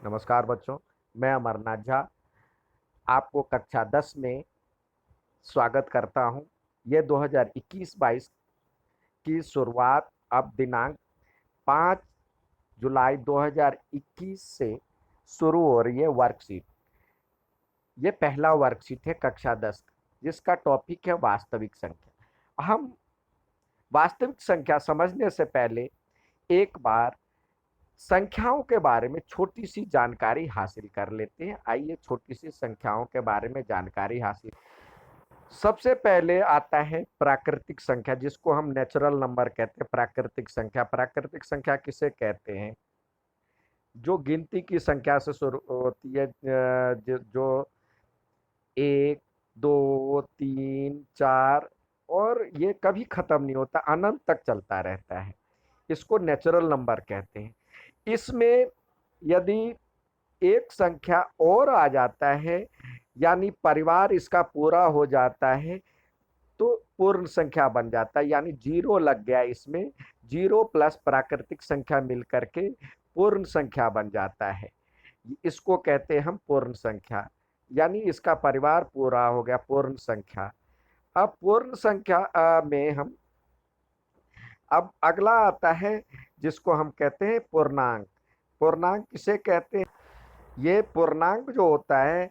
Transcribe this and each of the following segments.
नमस्कार बच्चों, मैं अमरनाथ झा आपको कक्षा 10 में स्वागत करता हूं। ये 2021-22 की शुरुआत अब दिनांक 5 जुलाई 2021 से शुरू हो रही है वर्कशीट। ये पहला वर्कशीट है कक्षा 10 का, जिसका टॉपिक है वास्तविक संख्या। हम वास्तविक संख्या समझने से पहले एक बार संख्याओं के बारे में छोटी सी जानकारी हासिल कर लेते हैं। आइए छोटी सी संख्याओं के बारे में जानकारी हासिल। सबसे पहले आता है प्राकृतिक संख्या, जिसको हम नेचुरल नंबर कहते हैं। प्राकृतिक संख्या किसे कहते हैं? जो गिनती की संख्या से शुरू होती है, जो 1, 2, 3, 4 और ये कभी खत्म नहीं होता, अनंत तक चलता रहता है। इसको नेचुरल नंबर कहते हैं। इसमें यदि एक संख्या और आ जाता है, यानी परिवार इसका पूरा हो जाता है, तो पूर्ण संख्या बन जाता है। यानी 0 लग गया इसमें, 0 प्लस प्राकृतिक संख्या मिलकर के पूर्ण संख्या बन जाता है। इसको कहते हैं हम पूर्ण संख्या, यानी इसका परिवार पूरा हो गया, पूर्ण संख्या। अब पूर्ण संख्या में हम अब अगला आता है जिसको हम कहते हैं पूर्णांक। पूर्णांक किसे कहते हैं? ये पूर्णांक जो होता है,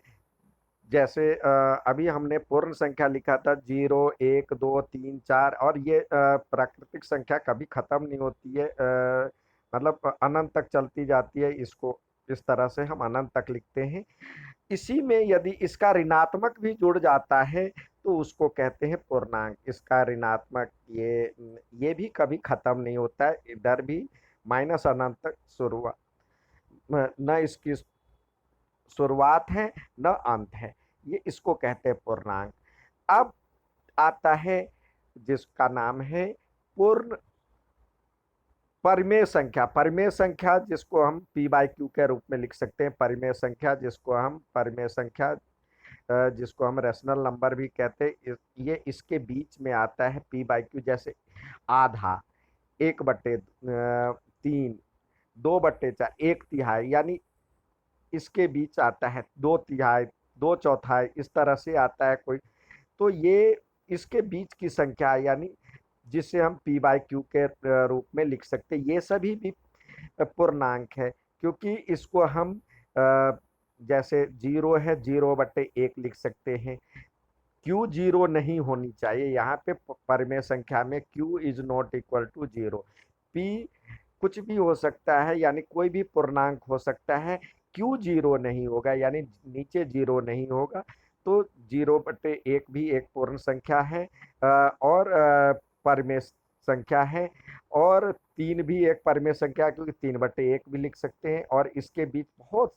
जैसे अभी हमने पूर्ण संख्या लिखा था 0, 1, 2, 3, 4, और ये प्राकृतिक संख्या कभी खत्म नहीं होती है, मतलब अनंत तक चलती जाती है। इसको इस तरह से हम अनंत तक लिखते हैं। इसी में यदि इसका ऋणात्मक भी जुड़ जाता है तो उसको कहते हैं पूर्णांक। इसका ऋणात्मक ये भी कभी खत्म नहीं होता है, इधर भी माइनस अनंत तक शुरुआत, न इसकी शुरुआत है न अंत है। ये इसको कहते हैं पूर्णांक। अब आता है जिसका नाम है पूर्ण परिमेय संख्या। परिमेय संख्या जिसको हम पी बाई क्यू के रूप में लिख सकते हैं। परिमेय संख्या जिसको हम रेशनल नंबर भी कहते हैं। ये इसके बीच में आता है पी बाई क्यू, जैसे आधा, 1/3, 2/4, 1/3, यानी इसके बीच आता है 2/3, 2/4, इस तरह से आता है कोई। तो ये इसके बीच की संख्या, यानी जिसे हम पी बाई क्यू के रूप में लिख सकते हैं। ये सभी भी पूर्णांक है, क्योंकि इसको हम जैसे 0 है, 0/1 लिख सकते हैं। क्यू 0 नहीं होनी चाहिए यहाँ पे। परिमेय संख्या में Q is not equal to 0। P कुछ भी हो सकता है, यानी कोई भी पूर्णांक हो सकता है। क्यू 0 नहीं होगा, यानी नीचे 0 नहीं होगा। तो 0/1 भी एक पूर्ण संख्या है, और परिमेय संख्या है। और 3 भी एक परिमेय संख्या है, क्योंकि 3/1 भी लिख सकते हैं। और इसके बीच बहुत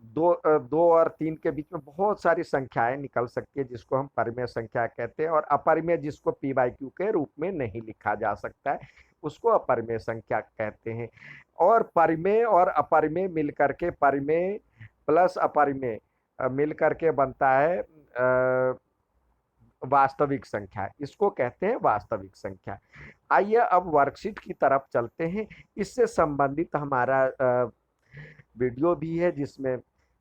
दो और 3 के बीच में बहुत सारी संख्याएं निकल सकती है, जिसको हम परिमेय संख्या कहते हैं। और अपरिमेय, जिसको पी बाई क्यू के रूप में नहीं लिखा जा सकता है, उसको अपरिमेय संख्या कहते हैं। और परिमेय और अपरिमेय मिलकर के, परिमेय प्लस अपरिमेय मिलकर के बनता है वास्तविक संख्या। इसको कहते हैं वास्तविक संख्या। आइए अब वर्कशीट की तरफ चलते हैं। इससे संबंधित हमारा वीडियो भी है, जिसमें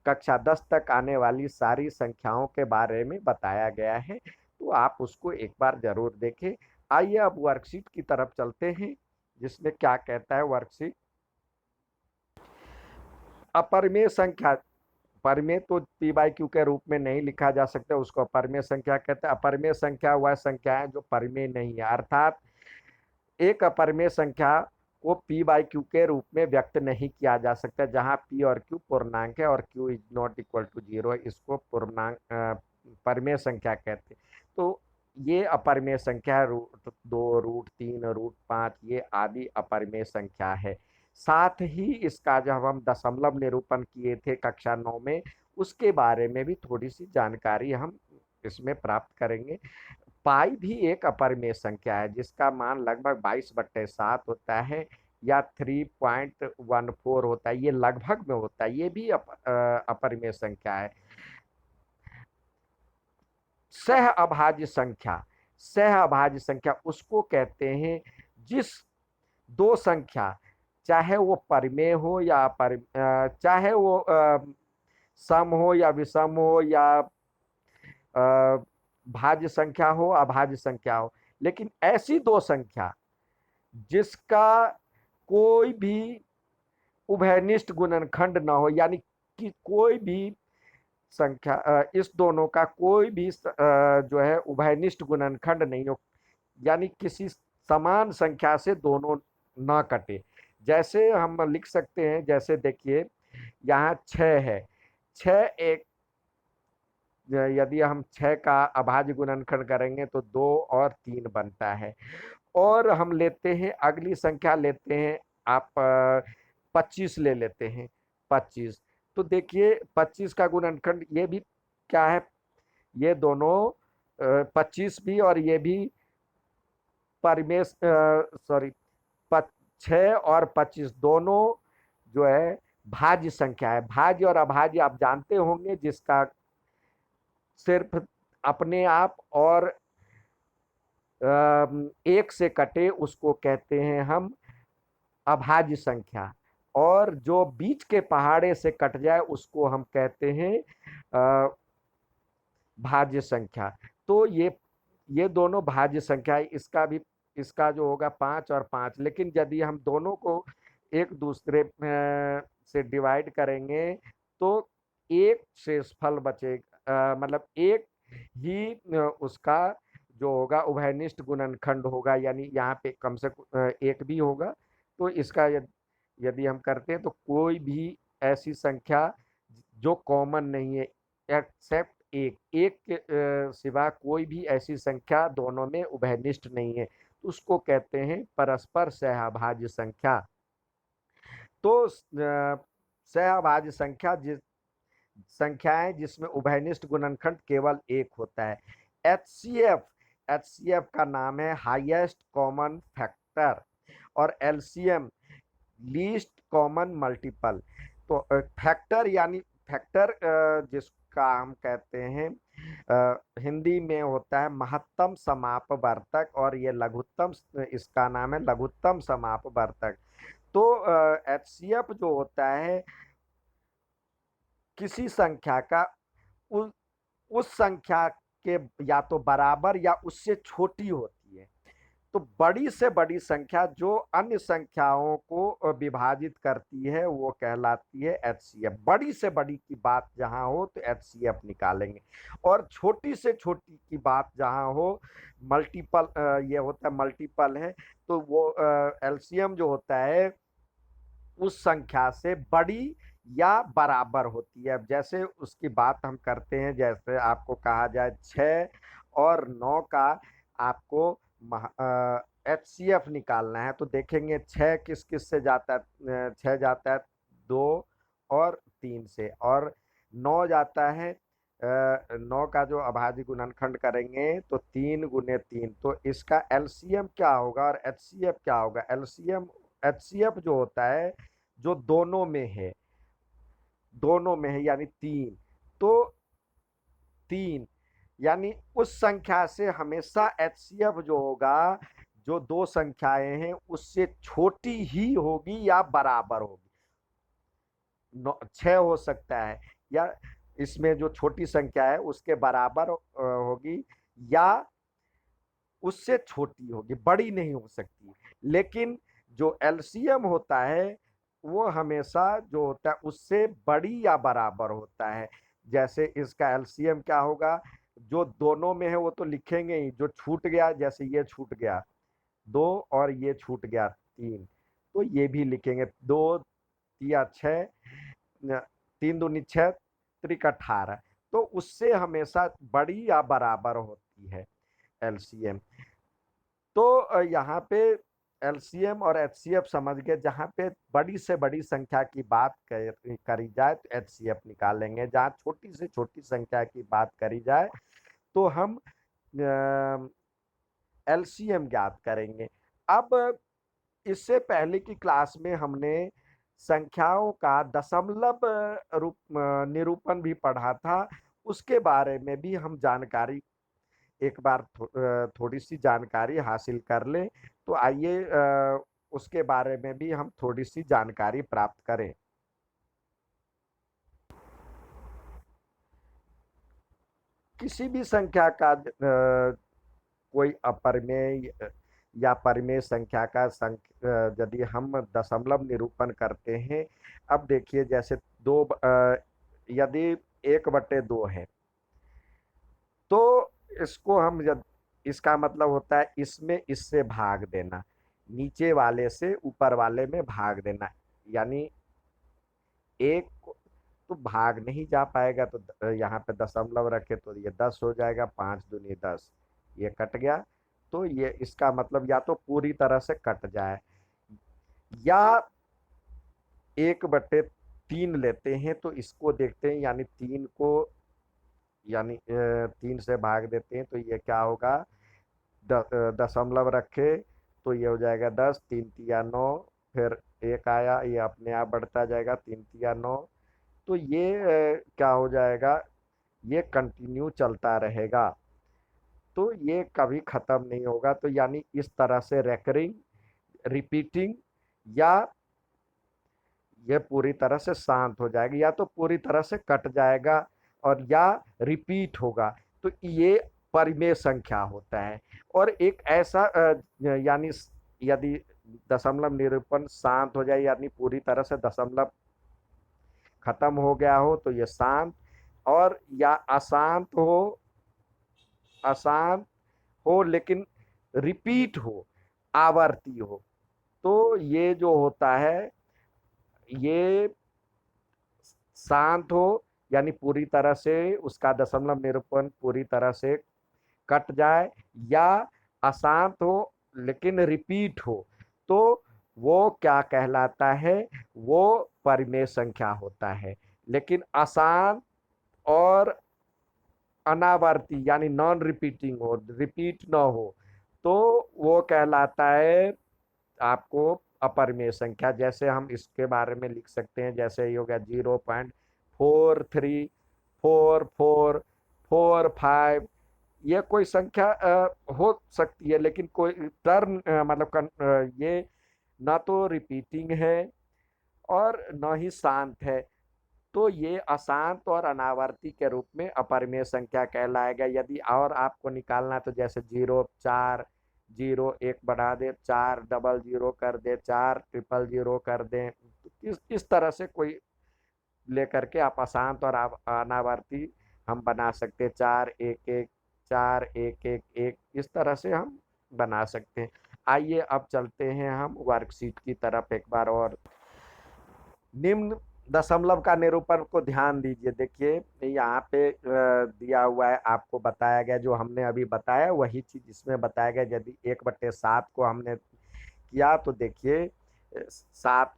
कक्षा 10 तक आने वाली सारी संख्याओं के बारे में बताया गया है, तो आप उसको एक बार जरूर देखें। आइए अब वर्कशीट की तरफ चलते हैं, जिसमें क्या कहता है वर्कशीट। अपरिमेय संख्या, परिमेय तो पी बाई क्यू के रूप में नहीं लिखा जा सकता, उसको अपरिमेय संख्या कहते हैं। अपरिमेय संख्या वह संख्या है जो परिमेय नहीं है, अर्थात एक अपरिमेय संख्या को पी बाई क्यू के रूप में व्यक्त नहीं किया जा सकता, जहां पी और क्यू पूर्णांक है और Q is not equal to 0 है। इसको पूर्णांक परिमेय संख्या कहते हैं। तो ये अपरिमेय संख्या है। √2, √3, √5, ये आदि अपरिमेय संख्या है। साथ ही इसका जब हम दशमलव निरूपण किए थे कक्षा 9 में, उसके बारे में भी थोड़ी सी जानकारी हम इसमें प्राप्त करेंगे। पाई भी एक अपरिमेय संख्या है, जिसका मान लगभग 22/7 होता है, या 3.14 होता है। ये लगभग में होता है, ये भी अपरिमेय संख्या है। सह अभाज्य संख्या, सह अभाज्य संख्या उसको कहते हैं जिस दो संख्या चाहे वो परिमेय हो या चाहे वो सम हो या विषम हो या भाज्य संख्या हो अभाज्य संख्या हो, लेकिन ऐसी दो संख्या जिसका कोई भी उभयनिष्ठ गुणनखंड ना हो, यानी कि कोई भी संख्या इस दोनों का कोई भी जो है उभयनिष्ठ गुणनखंड नहीं हो, यानी किसी समान संख्या से दोनों ना कटे। जैसे हम लिख सकते हैं, जैसे देखिए यहाँ 6 है, 6 एक, यदि हम 6 का अभाज्य गुणनखंड करेंगे तो 2 और 3 बनता है। और हम लेते हैं अगली संख्या, लेते हैं आप 25 ले लेते हैं, 25। तो देखिए 25 का गुणनखंड ये भी क्या है, ये दोनों 25 भी और ये भी परिमेश सॉरी 6 और 25 दोनों जो है भाज्य संख्या है। भाज्य और अभाज्य आप जानते होंगे, जिसका सिर्फ अपने आप और एक से कटे उसको कहते हैं हम अभाज्य संख्या, और जो बीच के पहाड़े से कट जाए उसको हम कहते हैं भाज्य संख्या। तो ये दोनों भाज्य संख्या है। इसका भी, इसका जो होगा 5 और 5, लेकिन यदि हम दोनों को एक दूसरे से डिवाइड करेंगे तो एक शेषफल बचेगा, मतलब एक ही उसका जो होगा उभयनिष्ठ गुणनखंड होगा, यानी यहाँ पे कम से एक भी होगा। तो इसका यदि हम करते हैं तो कोई भी ऐसी संख्या जो कॉमन नहीं है, एक्सेप्ट एक, एक के सिवा कोई भी ऐसी संख्या दोनों में उभयनिष्ठ नहीं है, उसको कहते हैं परस्पर सहअभाज्य संख्या। तो सहअभाज्य संख्या संख्याएं जिसमें उभयनिष्ठ गुणनखंड केवल एक होता है। एचसीएफ, एचसीएफ का नाम है हाईएस्ट कॉमन फैक्टर, और एलसीएम लीस्ट कॉमन मल्टीपल। तो फैक्टर यानी फैक्टर जिसका हम कहते हैं हिंदी में होता है महत्तम समापवर्तक, और ये लघुत्तम, इसका नाम है लघुत्तम समापवर्तक। तो एचसीएफ जो होता है किसी संख्या का उस संख्या के या तो बराबर या उससे छोटी होती है। तो बड़ी से बड़ी संख्या जो अन्य संख्याओं को विभाजित करती है वो कहलाती है एचसीएफ। बड़ी से बड़ी की बात जहां हो तो एचसीएफ निकालेंगे, और छोटी से छोटी की बात जहां हो मल्टीपल, ये होता है मल्टीपल है, तो वो एलसीएम जो होता है उस संख्या से बड़ी या बराबर होती है। अब जैसे उसकी बात हम करते हैं, जैसे आपको कहा जाए 6 और 9 का आपको एचसीएफ निकालना है, तो देखेंगे 6 किस किस से जाता है, 6 जाता है 2 और 3 से, और 9 जाता है 9 का जो अभाज्य गुणनखंड करेंगे तो 3 गुने 3। तो इसका एलसीएम क्या होगा और एचसीएफ क्या होगा? एलसीएम, एचसीएफ जो होता है जो दोनों में है, दोनों में है यानी 3। तो 3 यानी उस संख्या से हमेशा एचसीएफ जो होगा, जो दो संख्याएं हैं उससे छोटी ही होगी या बराबर होगी। 6 हो सकता है, या इसमें जो छोटी संख्या है उसके बराबर होगी या उससे छोटी होगी, बड़ी नहीं हो सकती। लेकिन जो एलसीएम होता है वो हमेशा जो होता है उससे बड़ी या बराबर होता है। जैसे इसका एलसीएम क्या होगा, जो दोनों में है वो तो लिखेंगे ही, जो छूट गया जैसे ये छूट गया 2 और ये छूट गया 3, तो ये भी लिखेंगे। 2 या 6, 3 दूनी 6, त्रिक 18, तो उससे हमेशा बड़ी या बराबर होती है एलसीएम। तो यहाँ पे एलसीएम और एचसीएफ समझ गए। जहाँ पे बड़ी से बड़ी संख्या की बात करी जाए तो एचसीएफ निकालेंगे, जहाँ छोटी से छोटी संख्या की बात करी जाए तो हम एलसीएम ज्ञात करेंगे। अब इससे पहले की क्लास में हमने संख्याओं का दशमलव रूप निरूपण भी पढ़ा था, उसके बारे में भी हम जानकारी एक बार थोड़ी सी जानकारी हासिल कर लें। तो आइए उसके बारे में भी हम थोड़ी सी जानकारी प्राप्त करें। किसी भी संख्या का कोई अपरिमेय या परिमेय संख्या का यदि हम दशमलव निरूपण करते हैं। अब देखिए जैसे यदि 1/2 है तो इसको हम इसका मतलब होता है इसमें इससे भाग देना, नीचे वाले से ऊपर वाले में भाग देना। यानी एक तो भाग नहीं जा पाएगा तो यहाँ पे दशमलव रखे तो ये 10 हो जाएगा, 5 दूनी 10, ये कट गया। तो ये इसका मतलब या तो पूरी तरह से कट जाए या 1/3 लेते हैं तो इसको देखते हैं, यानी 3 को यानी 3 से भाग देते हैं तो ये क्या होगा, दशमलव रखे तो ये हो जाएगा 10, 3 तिया 9, फिर एक आया, ये अपने आप बढ़ता जाएगा, 3 तिया 9। तो ये क्या हो जाएगा, ये कंटिन्यू चलता रहेगा, तो ये कभी खत्म नहीं होगा। तो यानी इस तरह से रेकरिंग, रिपीटिंग, या ये पूरी तरह से शांत हो जाएगी, या तो पूरी तरह से कट जाएगा और या रिपीट होगा। तो ये परिमेय संख्या होता है। और एक ऐसा यानी यदि दशमलव निरूपण शांत हो जाए, यानी पूरी तरह से दशमलव खत्म हो गया हो तो ये शांत, और या अशांत हो, अशांत हो लेकिन रिपीट हो, आवर्ती हो, तो ये जो होता है ये शांत हो, यानी पूरी तरह से उसका दशमलव निरूपण पूरी तरह से कट जाए, या अशांत हो लेकिन रिपीट हो, तो वो क्या कहलाता है, वो परिमेय संख्या होता है। लेकिन अशांत और अनावर्ती यानी नॉन रिपीटिंग हो, रिपीट ना हो, तो वो कहलाता है आपको अपरिमेय संख्या। जैसे हम इसके बारे में लिख सकते हैं, जैसे ये हो गया 0.434445। ये कोई संख्या हो सकती है, लेकिन कोई टर्म मतलब ये ना तो रिपीटिंग है और न ही शांत है, तो ये अशांत और अनावर्ती के रूप में अपरिमेय संख्या कहलाएगा। यदि और आपको निकालना तो जैसे 0, 4, 0 1 बढ़ा दे, 4 डबल 0 कर दे, 4 ट्रिपल 0 कर दें, इस तरह से कोई लेकर के आप अशांत और अनावर्ती हम बना सकते हैं। 4 1 1, 4 1 1 1, इस तरह से हम बना सकते हैं। आइए अब चलते हैं हम वर्कशीट की तरफ एक बार और। निम्न दशमलव का निरूपण को ध्यान दीजिए। देखिए यहाँ पे दिया हुआ है, आपको बताया गया, जो हमने अभी बताया वही चीज इसमें बताया गया। यदि 1/7 को हमने किया तो देखिए 7,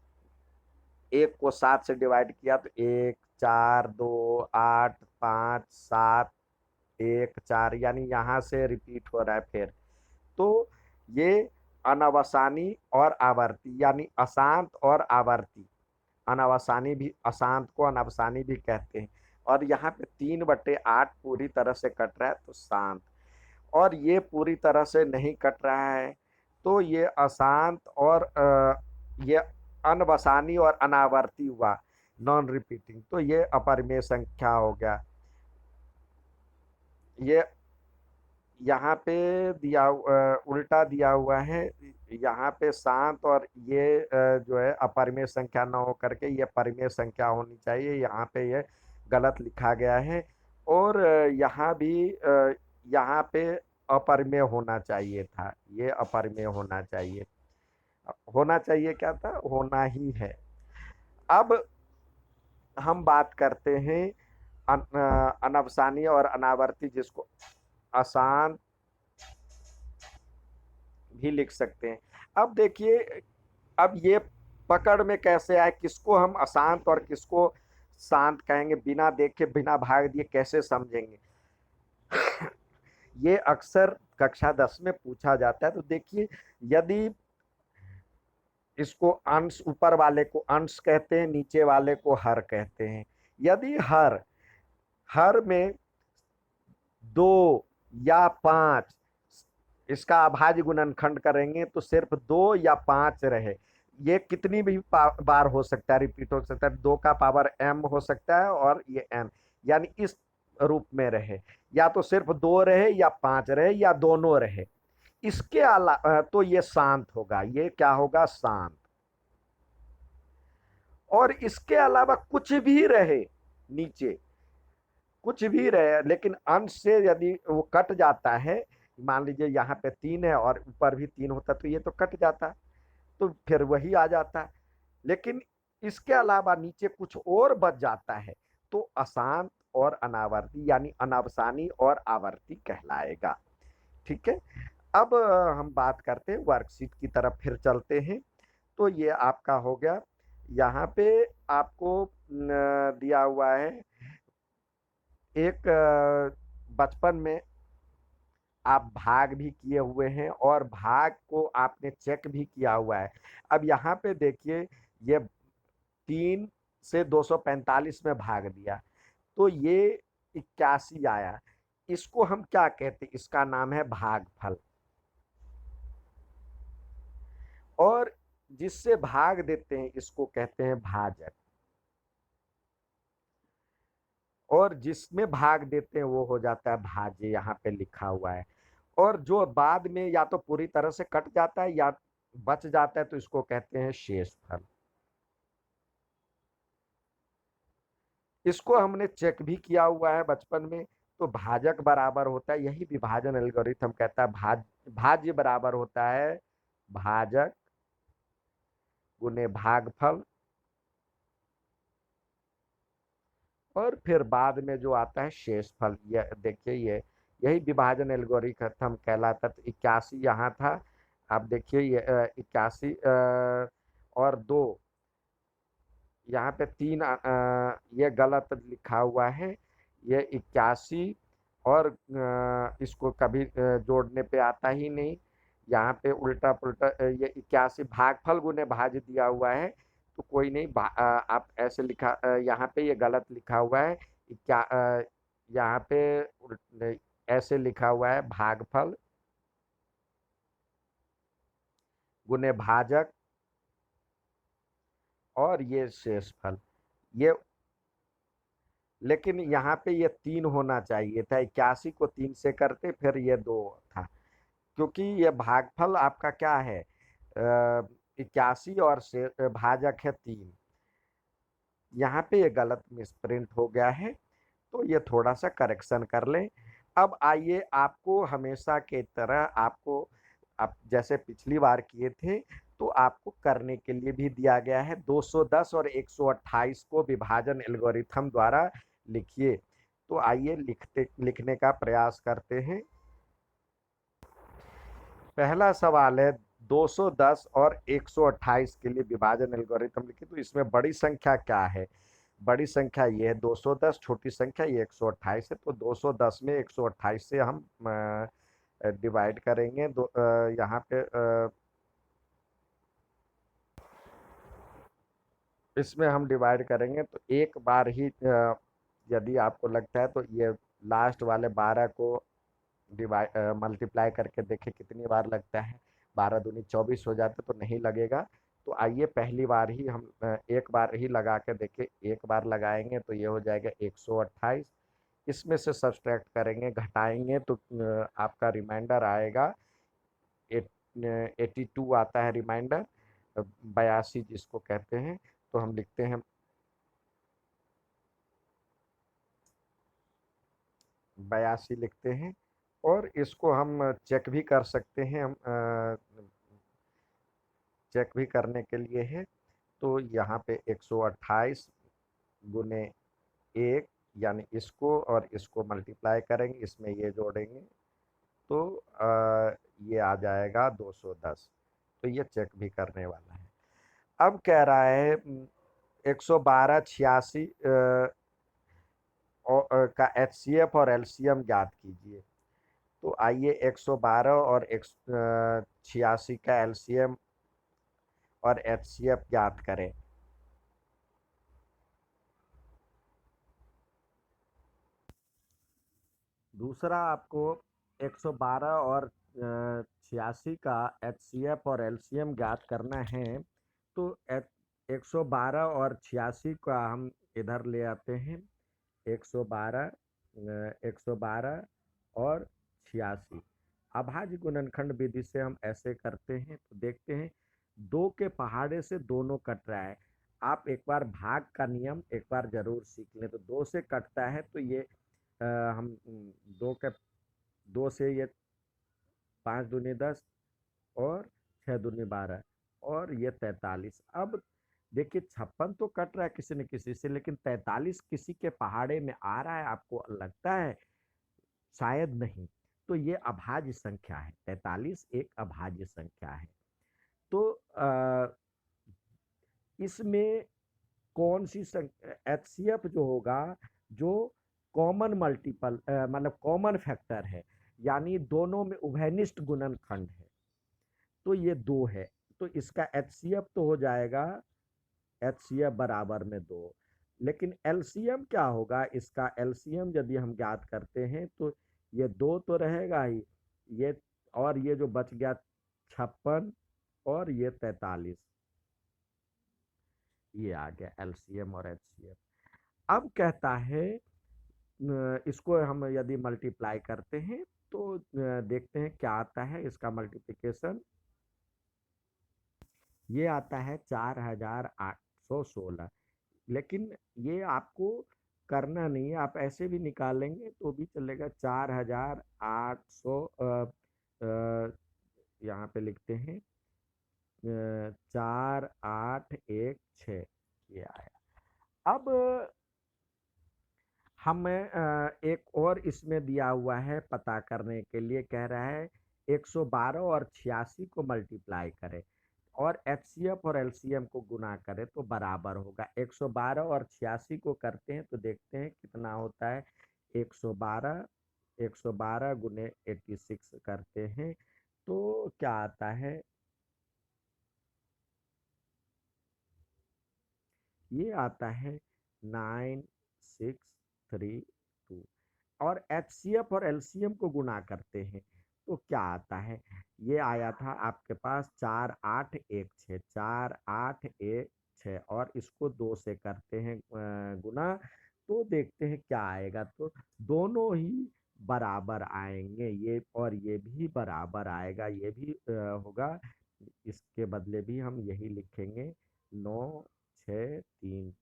1 को 7 से डिवाइड किया तो 1 4 2 8 5 7 1 4, यानी यहाँ से रिपीट हो रहा है फिर। तो ये अनवसानी और आवर्ती, यानी अशांत और आवर्ती। अनावसानी भी, अशांत को अनावसानी भी कहते हैं। और यहाँ पे 3/8 पूरी तरह से कट रहा है तो शांत, और ये पूरी तरह से नहीं कट रहा है तो ये अशांत, और ये अनवसानी और अनावर्ती हुआ, नॉन रिपीटिंग, तो ये अपरिमेय संख्या हो गया। ये यहाँ पे उल्टा दिया हुआ है, यहाँ पे शांत, और ये जो है अपरिमेय संख्या न हो करके ये परिमेय संख्या होनी चाहिए, यहाँ पे ये गलत लिखा गया है। और यहाँ भी यहाँ पे अपरिमेय होना चाहिए था, ये अपरिमेय होना चाहिए, होना चाहिए क्या था, होना ही है। अब हम बात करते हैं अनवसानी और अनावर्ती, जिसको अशांत भी लिख सकते हैं। अब देखिए, अब ये पकड़ में कैसे आए, किसको हम अशांत और किसको शांत कहेंगे, बिना देखे बिना भाग दिए कैसे समझेंगे। ये अक्सर कक्षा 10 में पूछा जाता है। तो देखिए, यदि इसको अंश, ऊपर वाले को अंश कहते हैं, नीचे वाले को हर कहते हैं। यदि हर, हर में 2 या 5 इसका अभाज्य गुणनखंड करेंगे तो सिर्फ 2 या 5 रहे। ये कितनी भी बार हो सकता है, रिपीट हो सकता है, 2 का पावर m हो सकता है और ये m, यानी इस रूप में रहे, या तो सिर्फ 2 रहे या 5 रहे या दोनों रहे। इसके अलावा तो ये शांत होगा, ये क्या होगा, शांत। और इसके अलावा कुछ भी रहे, नीचे कुछ भी रहे, लेकिन अंश से यदि वो कट जाता है, मान लीजिए यहाँ पे 3 है और ऊपर भी 3 होता तो ये तो कट जाता, तो फिर वही आ जाता। लेकिन इसके अलावा नीचे कुछ और बच जाता है तो अशांत और अनावर्ती, यानी अनावसानी और आवर्ती कहलाएगा। ठीक है। अब हम बात करते हैं वर्कशीट की तरफ, फिर चलते हैं। तो ये आपका हो गया। यहाँ पे आपको दिया हुआ है एक बचपन में आप भाग भी किए हुए हैं और भाग को आपने चेक भी किया हुआ है। अब यहाँ पे देखिए, ये 3 से 245 में भाग दिया तो ये 81 आया। इसको हम क्या कहते हैं, इसका नाम है भागफल। और जिससे भाग देते हैं इसको कहते हैं भाजक, और जिसमें भाग देते हैं वो हो जाता है भाज्य, यहाँ पे लिखा हुआ है। और जो बाद में या तो पूरी तरह से कट जाता है या बच जाता है तो इसको कहते हैं शेषफल। इसको हमने चेक भी किया हुआ है बचपन में। तो भाजक बराबर होता है, यही विभाजन एल्गोरिथम कहता है, भाज्य बराबर होता है भाजक गुने भागफल, और फिर बाद में जो आता है शेषफल। ये देखिए, ये यही विभाजन एल्गोरिथम कहलाता। तो 81 यहाँ था। आप देखिए ये 81 और 2, यहाँ पे 3 ये गलत लिखा हुआ है। ये 81 और इसको कभी जोड़ने पे आता ही नहीं। यहाँ पे उल्टा पुल्टा ये 81 भागफल गुने भाज्य दिया हुआ है। तो कोई नहीं, आप ऐसे लिखा, यहाँ पे ये गलत लिखा हुआ है। क्या यहाँ पे ऐसे लिखा हुआ है भागफल गुने भाजक और ये शेषफल। ये, लेकिन यहाँ पे ये 3 होना चाहिए था, 81 को 3 से करते फिर ये 2 था, क्योंकि ये भागफल आपका क्या है, 81 और से भाजक है 3। यहाँ पे ये गलत मिसप्रिंट हो गया है, तो ये थोड़ा सा करेक्शन कर लें। अब आइए, आपको हमेशा के तरह आपको, आप जैसे पिछली बार किए थे, तो आपको करने के लिए भी दिया गया है 210 और 128 को विभाजन एल्गोरिथम द्वारा लिखिए। तो आइए लिखने का प्रयास करते हैं। पहला सवाल है 210 और 128 के लिए विभाजन एल्गोरिथम लिखिए। तो इसमें बड़ी संख्या क्या है, बड़ी संख्या ये है 210, छोटी संख्या ये 128 है। तो 210 में 128 से हम डिवाइड करेंगे। यहाँ पे इसमें हम डिवाइड करेंगे तो एक बार ही, यदि आपको लगता है तो ये लास्ट वाले 12 को डिवाइड मल्टीप्लाई करके देखें कितनी बार लगता है। 12 दूनी 24 हो जाते तो नहीं लगेगा। तो आइए पहली बार ही हम एक बार ही लगा के देखें। एक बार लगाएंगे तो ये हो जाएगा 128। इसमें से सब्सट्रैक्ट करेंगे, घटाएंगे तो आपका रिमाइंडर आएगा 82 आता है रिमाइंडर, 82 जिसको कहते हैं। तो हम लिखते हैं 82 लिखते हैं। और इसको हम चेक भी कर सकते हैं, हम चेक भी करने के लिए है। तो यहाँ पे 128 गुने 1, यानी इसको और इसको मल्टीप्लाई करेंगे, इसमें ये जोड़ेंगे तो ये आ जाएगा 210। तो ये चेक भी करने वाला है। अब कह रहा है 112 86 का एचसीएफ और एलसीएम ज्ञात कीजिए। तो आइए 112 और 86 का एलसीएम और एचसीएफ ज्ञात करें। दूसरा आपको 112 और 86 का एचसीएफ और एलसीएम ज्ञात करना है तो 112 और 86 का हम इधर ले आते हैं। 112 112 और 86 अभाज्य गुणनखंड विधि से हम ऐसे करते हैं तो देखते हैं दो के पहाड़े से दोनों कट रहा है। आप एक बार भाग का नियम एक बार जरूर सीख लें। तो दो से कटता है तो ये हम दो के दो से ये 5 दूनी 10 और 6 दूनी 12 और ये 43। अब देखिए 56 तो कट रहा है किसी न किसी से, लेकिन 43 किसी के पहाड़े में आ रहा है, आपको लगता है? शायद नहीं। तो ये अभाज्य संख्या है, 43 एक अभाज्य संख्या है। तो इसमें कौन सी एचसीएफ जो होगा, जो कॉमन मल्टीपल मतलब कॉमन फैक्टर है, यानी दोनों में उभयनिष्ठ गुणनखंड है, तो ये 2 है। तो इसका एचसीएफ तो हो जाएगा एचसीएफ बराबर में 2। लेकिन एलसीएम क्या होगा? इसका एलसीएम यदि हम ज्ञात करते हैं तो ये 2 तो रहेगा ही, ये और ये जो बच गया 56 और ये 43, ये आ गया एलसीएम और एचसीएफ। अब कहता है इसको हम यदि मल्टीप्लाई करते हैं तो देखते हैं क्या आता है इसका मल्टीप्लिकेशन। ये आता है 4816। लेकिन ये आपको करना नहीं है, आप ऐसे भी निकालेंगे तो भी चलेगा। 4800 यहाँ पे लिखते हैं 4816 ये आया। अब हमें एक और इसमें दिया हुआ है पता करने के लिए, कह रहा है 112 और 86 को मल्टीप्लाई करें और एचसीएफ और एलसीएम को गुना करें तो बराबर होगा। 112 और 86 को करते हैं तो देखते हैं कितना होता है। 112 112 गुने 86 करते हैं तो क्या आता है? ये आता है 9632। और एचसीएफ और एलसीएम को गुना करते हैं तो क्या आता है? ये आया था आपके पास 4816, 4816 और इसको 2 से करते हैं गुना, तो देखते हैं क्या आएगा। तो दोनों ही बराबर आएंगे, ये और ये भी बराबर आएगा, ये भी होगा। इसके बदले भी हम यही लिखेंगे 9632।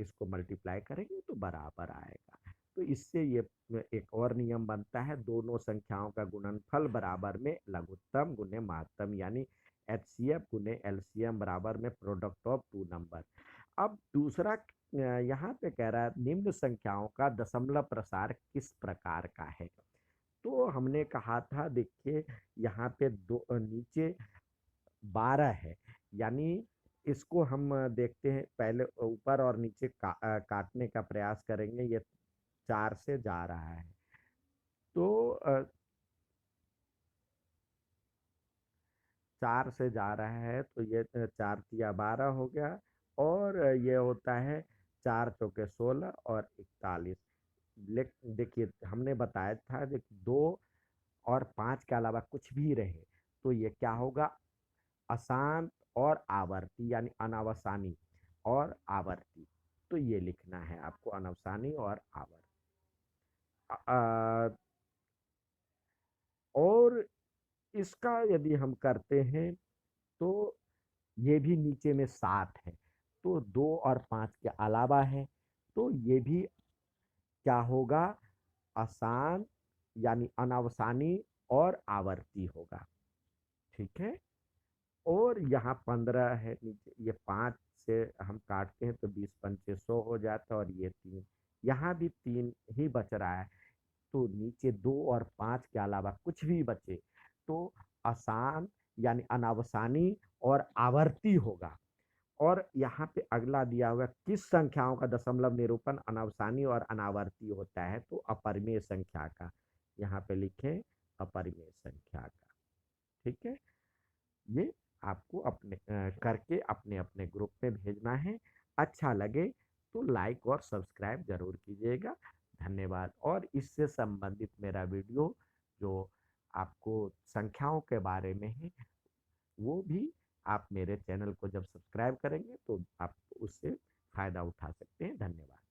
इसको मल्टीप्लाई करेंगे तो बराबर आएगा। तो इससे ये एक और नियम बनता है, दोनों संख्याओं का गुणनफल बराबर में लघुत्तम गुने महत्तम, यानी एचसीएफ गुने एलसीएम बराबर में प्रोडक्ट ऑफ टू नंबर। अब दूसरा यहाँ पे कह रहा है निम्न संख्याओं का दशमलव प्रसार किस प्रकार का है। तो हमने कहा था देखिए यहाँ पे दो नीचे 12 है, यानी इसको हम देखते हैं, पहले ऊपर और नीचे काटने का प्रयास करेंगे। ये 4 से जा रहा है तो 4 से जा रहा है तो ये 4 तिया 12 हो गया और ये होता है 4 चौके 16 और 41। देखिए हमने बताया था देखिए 2 और 5 के अलावा कुछ भी रहे तो ये क्या होगा? अशांत और आवर्ती, यानी अनावसानी और आवर्ती। तो ये लिखना है आपको, अनावसानी और आवर्ती। और इसका यदि हम करते हैं तो ये भी नीचे में 7 है तो 2 और 5 के अलावा है तो ये भी क्या होगा? अशांत यानी अनावसानी और आवर्ती होगा। ठीक है। और यहाँ 15 है नीचे, ये 5 से हम काटते हैं तो 20 पंचे 100 हो जाता है और ये 3, यहाँ भी 3 ही बच रहा है तो नीचे 2 और 5 के अलावा कुछ भी बचे तो अशांत यानी अनावसानी और आवर्ती होगा। और यहाँ पे अगला दिया हुआ किस संख्याओं का दशमलव निरूपण अनावसानी और अनावर्ती होता है, तो अपरिमेय संख्या का। यहाँ पे लिखें अपरिमेय संख्या का। ठीक है। ये आपको अपने करके अपने अपने ग्रुप में भेजना है। अच्छा लगे तो लाइक और सब्सक्राइब जरूर कीजिएगा। धन्यवाद। और इससे संबंधित मेरा वीडियो जो आपको संख्याओं के बारे में है, वो भी आप मेरे चैनल को जब सब्सक्राइब करेंगे तो आप उससे फ़ायदा उठा सकते हैं। धन्यवाद।